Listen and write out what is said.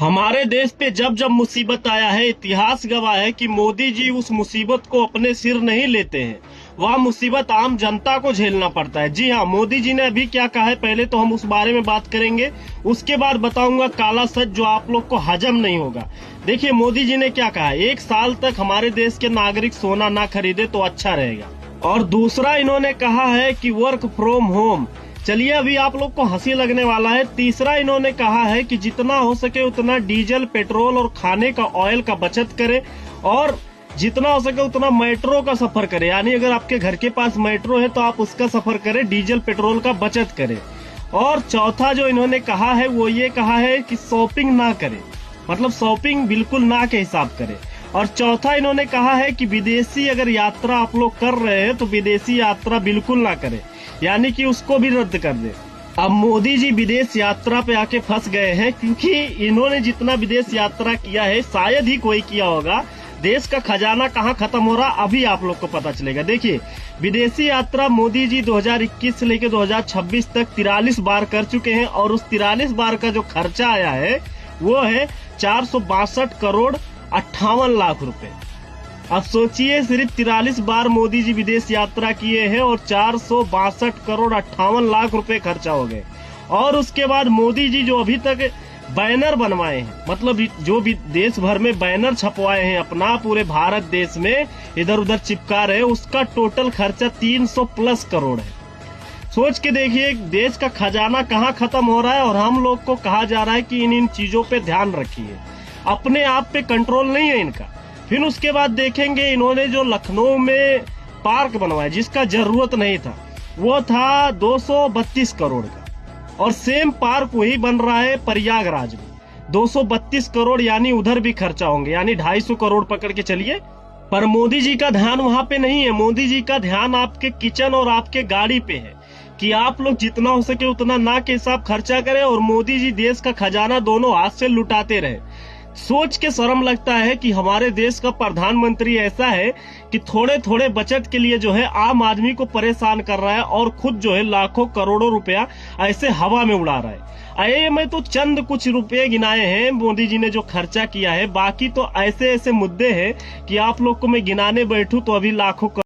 हमारे देश पे जब जब मुसीबत आया है, इतिहास गवाह है कि मोदी जी उस मुसीबत को अपने सिर नहीं लेते हैं। वह मुसीबत आम जनता को झेलना पड़ता है। जी हाँ, मोदी जी ने अभी क्या कहा है, पहले तो हम उस बारे में बात करेंगे, उसके बाद बताऊंगा काला सच जो आप लोग को हजम नहीं होगा। देखिए मोदी जी ने क्या कहा है, 1 साल तक हमारे देश के नागरिक सोना ना खरीदे तो अच्छा रहेगा। और दूसरा इन्होंने कहा है कि वर्क फ्रॉम होम। चलिए अभी आप लोग को हंसी लगने वाला है। तीसरा इन्होंने कहा है कि जितना हो सके उतना डीजल, पेट्रोल और खाने का ऑयल का बचत करें और जितना हो सके उतना मेट्रो का सफर करें। यानी अगर आपके घर के पास मेट्रो है तो आप उसका सफर करें, डीजल पेट्रोल का बचत करें। और चौथा जो इन्होंने कहा है वो ये कहा है कि शॉपिंग ना करें, मतलब शॉपिंग बिल्कुल ना के हिसाब करें। और चौथा इन्होंने कहा है कि विदेशी अगर यात्रा आप लोग कर रहे हैं तो विदेशी यात्रा बिल्कुल ना करें, यानी कि उसको भी रद्द कर दे। अब मोदी जी विदेश यात्रा पे आके फंस गए हैं, क्योंकि इन्होंने जितना विदेश यात्रा किया है शायद ही कोई किया होगा। देश का खजाना कहाँ खत्म हो रहा अभी आप लोग को पता चलेगा। देखिए विदेशी यात्रा मोदी जी 2021 से लेकर 2026 तक 43 बार कर चुके हैं और उस 43 बार का जो खर्चा आया है वो है 462 करोड़ 58 लाख रुपए। अब सोचिए सिर्फ 43 बार मोदी जी विदेश यात्रा किए हैं और 462 करोड़ 58 लाख रुपए खर्चा हो गए। और उसके बाद मोदी जी जो अभी तक बैनर बनवाए हैं, मतलब जो भी देश भर में बैनर छपवाए हैं अपना पूरे भारत देश में इधर उधर चिपका रहे, उसका टोटल खर्चा 300 प्लस करोड़ है। सोच के देखिए देश का खजाना कहाँ खत्म हो रहा है और हम लोग को कहा जा रहा है कि इन चीजों पे ध्यान रखिए। अपने आप पे कंट्रोल नहीं है इनका। फिर उसके बाद देखेंगे इन्होंने जो लखनऊ में पार्क बनवाया जिसका जरूरत नहीं था, वो था 232 करोड़ का, और सेम पार्क वही बन रहा है प्रयागराज में 232 करोड़, यानी उधर भी खर्चा होंगे, यानी 250 करोड़ पकड़ के चलिए। पर मोदी जी का ध्यान वहां पे नहीं है। मोदी जी का ध्यान आपके किचन और आपके गाड़ी पे है कि आप लोग जितना हो सके उतना ना के हिसाब खर्चा करें और मोदी जी देश का खजाना दोनों हाथ से लुटाते रहे। सोच के शर्म लगता है कि हमारे देश का प्रधानमंत्री ऐसा है कि थोड़े थोड़े बचत के लिए जो है आम आदमी को परेशान कर रहा है और खुद जो है लाखों करोड़ों रुपया ऐसे हवा में उड़ा रहा है। अरे मैं तो चंद कुछ रुपए गिनाए हैं मोदी जी ने जो खर्चा किया है, बाकी तो ऐसे ऐसे मुद्दे हैं कि आप लोग को मैं गिनाने बैठूं तो अभी लाखों